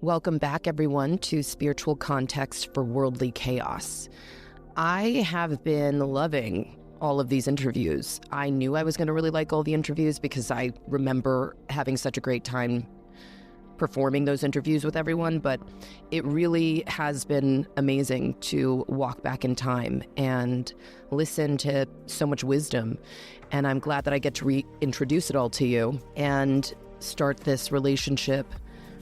Welcome back, everyone, to Spiritual Context for Worldly Chaos. I have been loving all of these interviews. I knew I was going to really like all the interviews because I remember having such a great time performing those interviews with everyone, but it really has been amazing to walk back in time and listen to so much wisdom. And I'm glad that I get to reintroduce it all to you and start this relationship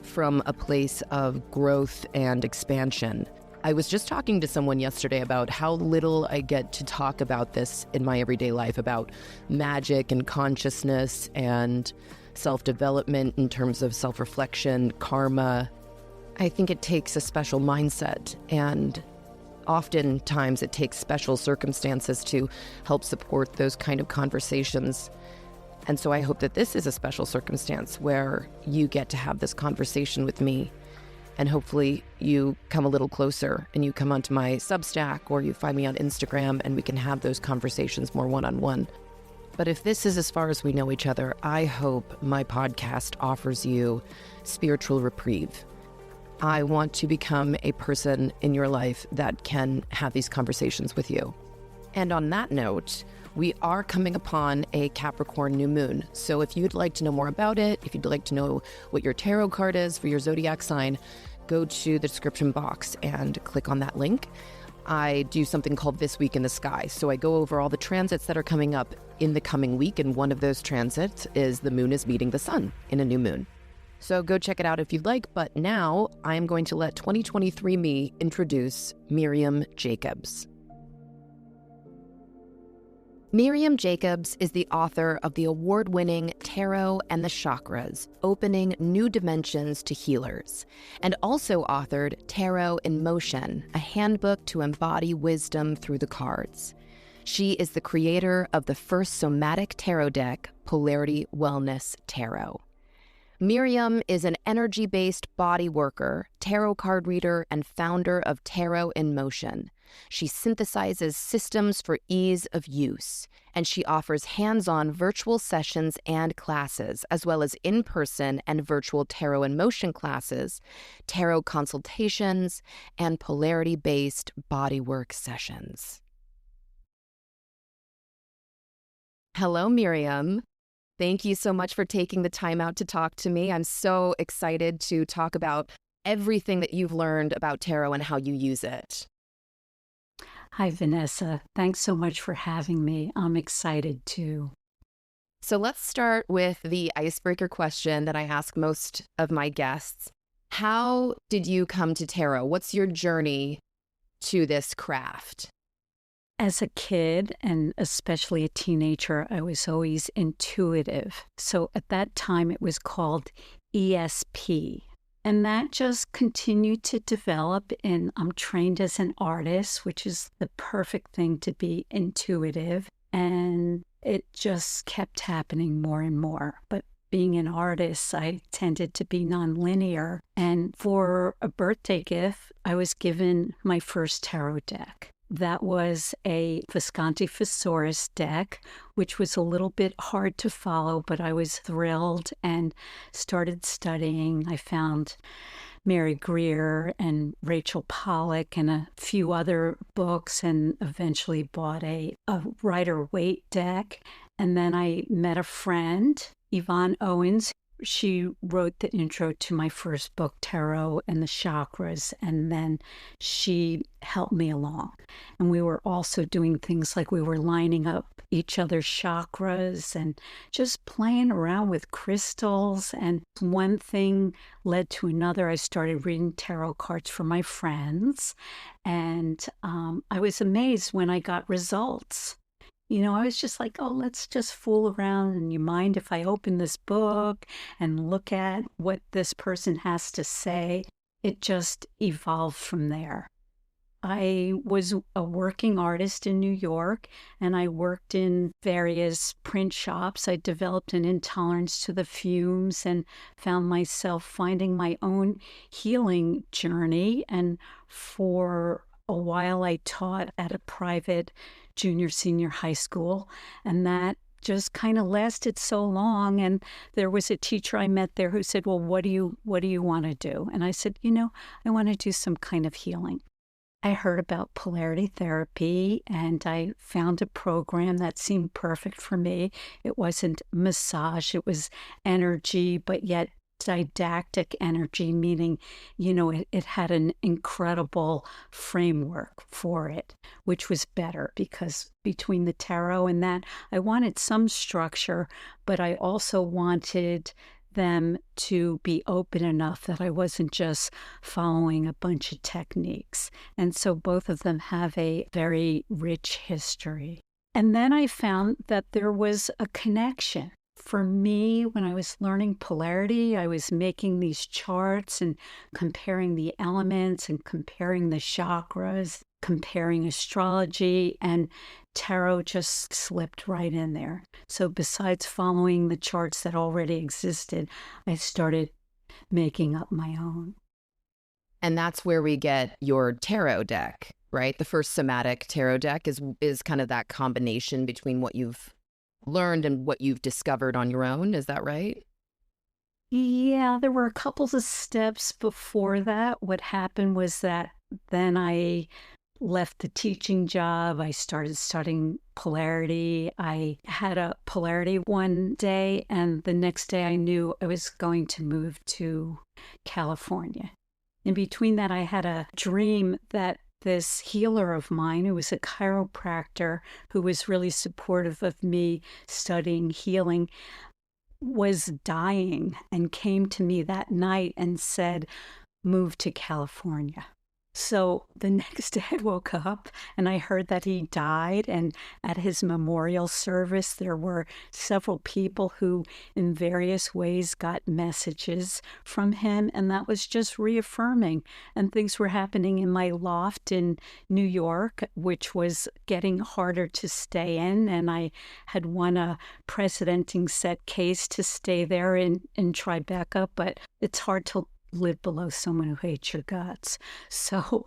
from a place of growth and expansion. I was just talking to someone yesterday about how little I get to talk about this in my everyday life, about magic and consciousness and self-development in terms of self-reflection, karma. I think it takes a special mindset, and oftentimes it takes special circumstances to help support those kind of conversations. And so I hope that this is a special circumstance where you get to have this conversation with me, and hopefully you come a little closer and you come onto my Substack or you find me on Instagram and we can have those conversations more one-on-one. But if this is as far as we know each other, I hope my podcast offers you spiritual reprieve. I want to become a person in your life that can have these conversations with you. And on that note, we are coming upon a Capricorn new moon. So if you'd like to know more about it, if you'd like to know what your tarot card is for your zodiac sign, go to the description box and click on that link. I do something called This Week in the Sky. So I go over all the transits that are coming up in the coming week. And one of those transits is the moon is meeting the sun in a new moon. So go check it out if you'd like. But now I am going to let 2023 me introduce Miriam Jacobs. Miriam Jacobs is the author of the award-winning Tarot and the Chakras, Opening New Dimensions to Healers, and also authored Tarot in Motion, a handbook to embody wisdom through the cards. She is the creator of the first somatic tarot deck, Polarity Wellness Tarot. Miriam is an energy-based body worker, tarot card reader, and founder of Tarot in Motion. She synthesizes systems for ease of use, and she offers hands-on virtual sessions and classes, as well as in-person and virtual Tarot in Motion classes, tarot consultations, and polarity-based bodywork sessions. Hello, Miriam. Thank you so much for taking the time out to talk to me. I'm so excited to talk about everything that you've learned about tarot and how you use it. Hi, Vanessa. Thanks so much for having me. I'm excited too. So let's start with the icebreaker question that I ask most of my guests. How did you come to tarot? What's your journey to this craft? As a kid, and especially a teenager, I was always intuitive. So at that time, it was called ESP. And that just continued to develop, and I'm trained as an artist, which is the perfect thing to be intuitive. And it just kept happening more and more. But being an artist, I tended to be nonlinear. And for a birthday gift, I was given my first tarot deck. That was a Visconti Thesaurus deck, which was a little bit hard to follow, but I was thrilled and started studying. I found Mary Greer and Rachel Pollack and a few other books, and eventually bought a Rider-Waite deck. And then I met a friend, Yvonne Owens. She wrote the intro to my first book, Tarot and the Chakras, and then she helped me along. And we were also doing things like we were lining up each other's chakras and just playing around with crystals. And one thing led to another. I started reading tarot cards for my friends, and I was amazed when I got results. You know, I was just like, oh, let's just fool around. And you mind if I open this book and look at what this person has to say? It just evolved from there. I was a working artist in New York, and I worked in various print shops. I developed an intolerance to the fumes and found myself finding my own healing journey. And for a while, I taught at a private junior, senior high school, and that just kind of lasted so long. And there was a teacher I met there who said, well, what do you want to do? And I said, I want to do some kind of healing. I heard about polarity therapy and I found a program that seemed perfect for me. It wasn't massage, it was energy, but yet didactic energy, meaning, it had an incredible framework for it, which was better because between the tarot and that, I wanted some structure, but I also wanted them to be open enough that I wasn't just following a bunch of techniques. And so both of them have a very rich history. And then I found that there was a connection. For me, when I was learning polarity, I was making these charts and comparing the elements and comparing the chakras, comparing astrology, and tarot just slipped right in there. So besides following the charts that already existed, I started making up my own. And that's where we get your tarot deck, right? The first somatic tarot deck is kind of that combination between what you've learned and what you've discovered on your own. Is that right? Yeah, there were a couple of steps before that. What happened was that then I left the teaching job. I started studying polarity. I had a polarity one day, and the next day I knew I was going to move to California. In between that, I had a dream that this healer of mine, who was a chiropractor, who was really supportive of me studying healing, was dying and came to me that night and said, move to California. So the next day I woke up and I heard that he died, and at his memorial service there were several people who in various ways got messages from him, and that was just reaffirming. And things were happening in my loft in New York, which was getting harder to stay in, and I had won a precedenting set case to stay there in Tribeca, but it's hard to live below someone who hates your guts. So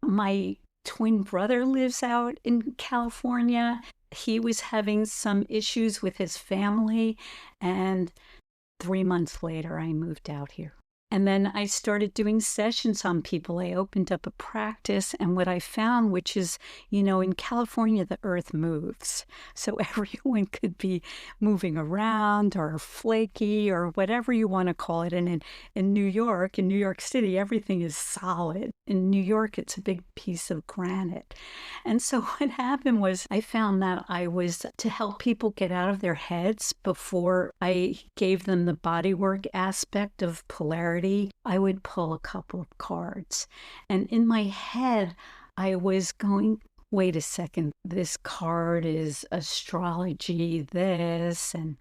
my twin brother lives out in California. He was having some issues with his family, and 3 months later I moved out here. And then I started doing sessions on people. I opened up a practice, and what I found, which is, in California, the earth moves. So everyone could be moving around or flaky or whatever you want to call it. And in New York City, everything is solid. In New York, it's a big piece of granite. And so what happened was I found that I was to help people get out of their heads before I gave them the bodywork aspect of polarity. I would pull a couple of cards. And in my head, I was going, wait a second, this card is astrology, this, and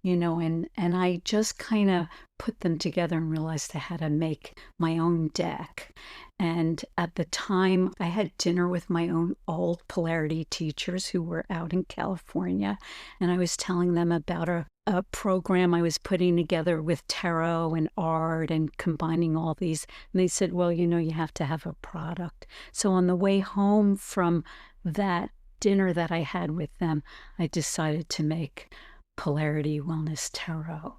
I just kind of put them together and realized I had to make my own deck. And at the time, I had dinner with my own old polarity teachers who were out in California, and I was telling them about a program I was putting together with tarot and art and combining all these. And they said, well, you have to have a product. So on the way home from that dinner that I had with them, I decided to make Polarity Wellness Tarot,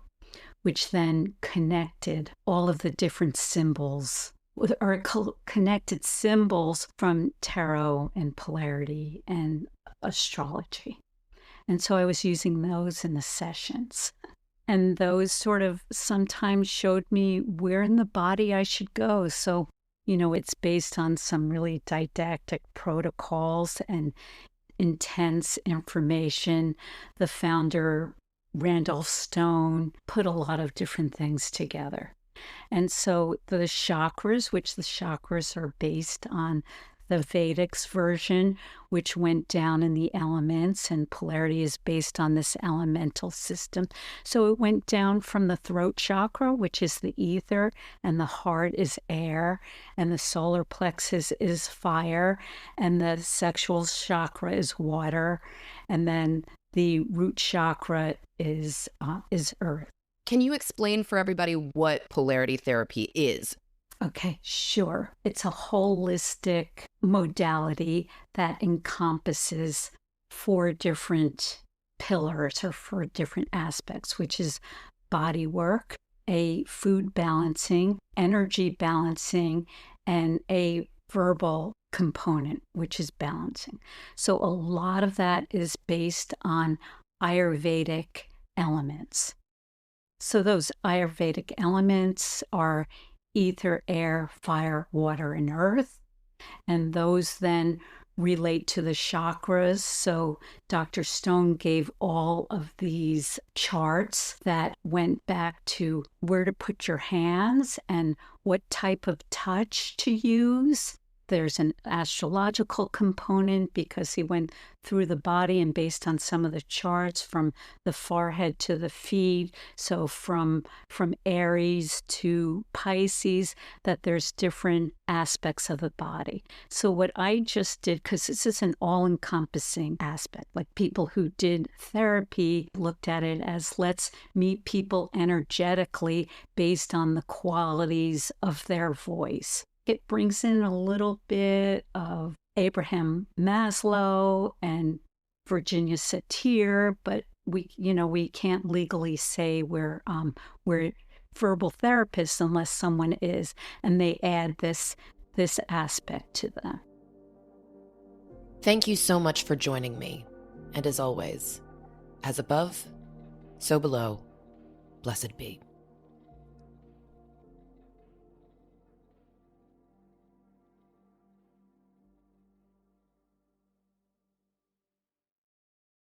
which then connected all of the different symbols, or connected symbols from tarot and polarity and astrology. And so I was using those in the sessions. And those sort of sometimes showed me where in the body I should go. So, it's based on some really didactic protocols and intense information. The founder, Randolph Stone, put a lot of different things together. And so the chakras, which the chakras are based on the Vedic's version, which went down in the elements, and polarity is based on this elemental system. So it went down from the throat chakra, which is the ether, and the heart is air, and the solar plexus is fire, and the sexual chakra is water, and then the root chakra is earth. Can you explain for everybody what polarity therapy is? Okay, sure. It's a holistic modality that encompasses 4 different pillars or 4 different aspects, which is body work, a food balancing, energy balancing, and a verbal component, which is balancing. So a lot of that is based on Ayurvedic elements. So those Ayurvedic elements are ether, air, fire, water, and earth. And those then relate to the chakras. So Dr. Stone gave all of these charts that went back to where to put your hands and what type of touch to use. There's an astrological component because he went through the body and based on some of the charts from the forehead to the feet. So from Aries to Pisces, that there's different aspects of the body. So what I just did, because this is an all-encompassing aspect, like people who did therapy looked at it as let's meet people energetically based on the qualities of their voice. It brings in a little bit of Abraham Maslow and Virginia Satir, but we can't legally say we're verbal therapists unless someone is, and they add this aspect to them. Thank you so much for joining me. And as always, as above, so below, blessed be.